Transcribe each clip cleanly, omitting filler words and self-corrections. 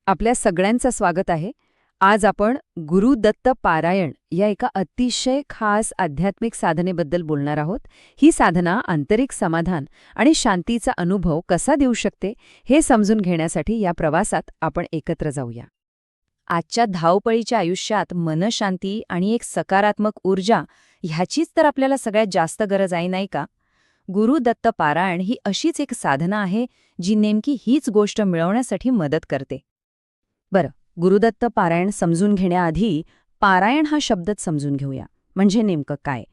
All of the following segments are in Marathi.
आपल्या सगळ्यांचं स्वागत आहे. आज आपण गुरुदत्त पारायण या एका अतिशय खास आध्यात्मिक साधनेबद्दल बोलणार आहोत. ही साधना आंतरिक समाधान आणि शांतीचा अनुभव कसा देऊ शकते हे समजून घेण्यासाठी या प्रवासात आपण एकत्र जाऊया. आजच्या धावपळीच्या आयुष्यात मनशांती आणि एक सकारात्मक ऊर्जा ह्याचीच तर आपल्याला सगळ्यात जास्त गरज आहे, नाही का? गुरुदत्त पारायण ही अशीच एक साधना आहे जी नेमकी हीच गोष्ट मिळवण्यासाठी मदत करते. बरं, गुरुदत्त पारायण समजून घेण्याआधी पारायण हा शब्दच समजून घेऊया. म्हणजे नेमकं काय?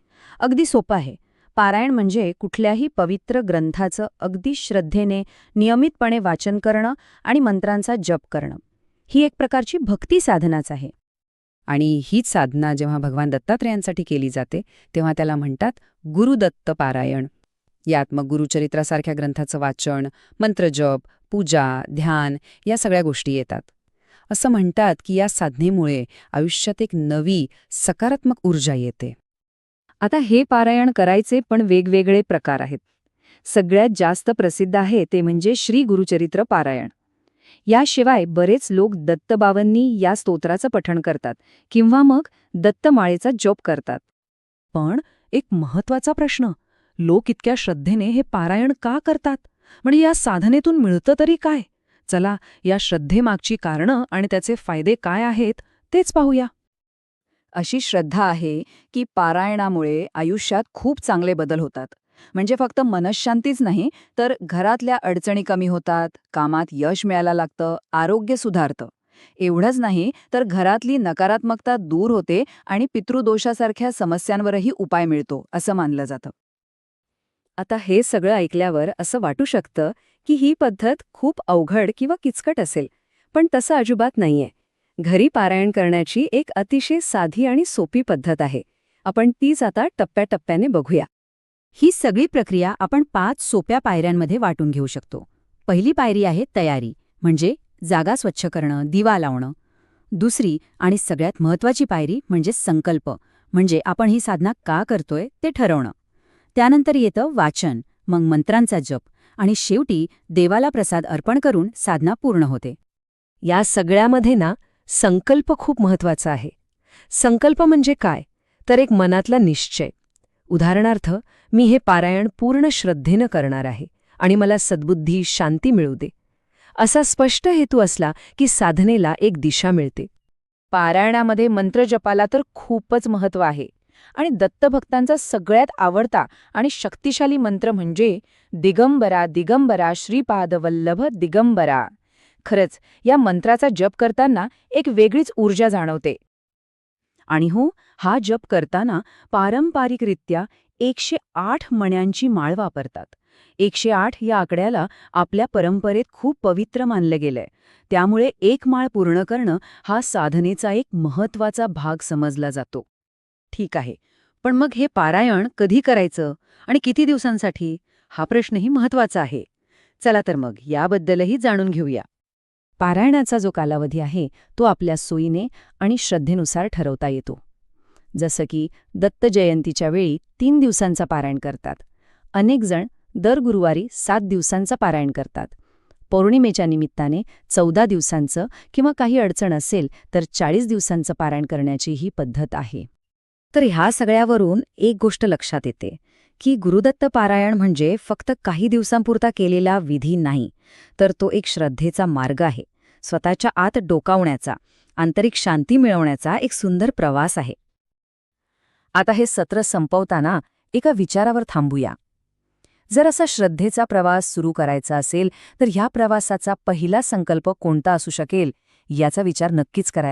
अगदी सोपं आहे. पारायण म्हणजे कुठल्याही पवित्र ग्रंथाचं अगदी श्रद्धेने, नियमितपणे वाचन करणं आणि मंत्रांचा जप करणं. ही एक प्रकारची भक्ती साधनाच आहे. आणि हीच साधना जेव्हा भगवान दत्तात्रेयांसाठी केली जाते तेव्हा त्याला म्हणतात गुरुदत्त पारायण. यात मग गुरुचरित्रासारख्या ग्रंथाचं वाचन, मंत्रजप, पूजा, ध्यान या सगळ्या गोष्टी येतात. असं म्हणतात की या साधनेमुळे आयुष्यात एक नवी, सकारात्मक ऊर्जा येते. आता हे पारायण करायचे पण वेगवेगळे प्रकार आहेत. सगळ्यात जास्त प्रसिद्ध आहे ते म्हणजे श्री गुरुचरित्र पारायण. याशिवाय बरेच लोक दत्तबावांनी या स्तोत्राचं पठण करतात किंवा मग दत्तमाळेचा जप करतात. पण एक महत्वाचा प्रश्न, लोक इतक्या श्रद्धेने हे पारायण का करतात? म्हणजे या साधनेतून मिळतं तरी काय? चला, या श्रद्धेमागची कारणं आणि त्याचे फायदे काय आहेत तेच पाहूया. अशी श्रद्धा आहे की पारायणामुळे आयुष्यात खूप चांगले बदल होतात. म्हणजे फक्त मनःशांतीच नाही, तर घरातल्या अडचणी कमी होतात, कामात यश मिळायला लागतं, आरोग्य सुधारतं. एवढंच नाही तर घरातली नकारात्मकता दूर होते आणि पितृदोषासारख्या समस्यांवरही उपाय मिळतो असं मानलं जातं. आता हे सगळं ऐकल्यावर असं वाटू शकतं की ही पद्धत खूप अवघड किंवा किचकट असेल, पण तसं अजिबात नाहीये. घरी पारायण करण्याची एक अतिशय साधी आणि सोपी पद्धत आहे. आपण तीच आता टप्प्याटप्प्याने बघूया. ही सगळी प्रक्रिया आपण 5 सोप्या पायऱ्यांमध्ये वाटून घेऊ शकतो. पहिली पायरी आहे तयारी, म्हणजे जागा स्वच्छ करणं, दिवा लावणं. दुसरी आणि सगळ्यात महत्त्वाची पायरी म्हणजे संकल्प, म्हणजे आपण ही साधना का करतोय ते ठरवणं. त्यानंतर येतं वाचन, मग मंत्रांचा जप आणि शेवटी देवाला प्रसाद अर्पण करून साधना पूर्ण होते. या सगळ्यामध्ये ना संकल्प खूप महत्वाचा आहे. संकल्प म्हणजे काय? तर एक मनातला निश्चय. उदाहरणार्थ, मी हे पारायण पूर्ण श्रद्धेनं करणार आहे आणि मला सद्बुद्धी, शांती मिळू दे. असा स्पष्ट हेतू असला की साधनेला एक दिशा मिळते. पारायणामध्ये मंत्रजपाला तर खूपच महत्त्व आहे आणि दत्तभक्तांचा सगळ्यात आवडता आणि शक्तिशाली मंत्र म्हणजे दिगंबरा दिगंबरा श्रीपाद वल्लभ दिगंबरा. खरंच या मंत्राचा जप करताना एक वेगळीच ऊर्जा जाणवते. आणि हो, हा जप करताना पारंपरिकरित्या 108 मण्यांची माळ वापरतात. 108 या आकड्याला आपल्या परंपरेत खूप पवित्र मानलं गेलंय. त्यामुळे एक माळ पूर्ण करणं हा साधनेचा एक महत्त्वाचा भाग समजला जातो. ठीक आहे, पण मग हे पारायण कधी करायचं आणि किती दिवसांसाठी? हा प्रश्नही महत्त्वाचा आहे. चला तर मग याबद्दलही जाणून घेऊया. पारायणाचा जो कालावधी आहे तो आपल्या सोयीने आणि श्रद्धेनुसार ठरवता येतो. जसं की दत्त जयंतीच्या वेळी 3 दिवसांचा पारायण करतात. अनेक जण दर गुरुवारी 7 दिवसांचा पारायण करतात. पौर्णिमेच्या निमित्ताने 14 दिवसांचं किंवा काही अडचण असेल तर 40 दिवसांचं पारायण करण्याची ही पद्धत आहे. तर ह्या सगळ्यावरून एक गोष्ट लक्षात येते की गुरुदत्त पारायण म्हणजे फक्त काही दिवसांपुरता केलेला विधी नाही, तर तो एक श्रद्धेचा मार्ग आहे. स्वतःच्या आत डोकावण्याचा, आंतरिक शांती मिळवण्याचा एक सुंदर प्रवास आहे. आता हे सत्र संपवताना एका विचारावर थांबूया. जर असा श्रद्धेचा प्रवास सुरू करायचा असेल तर ह्या प्रवासाचा पहिला संकल्प कोणता असू शकेल याचा विचार नक्कीच करायचा.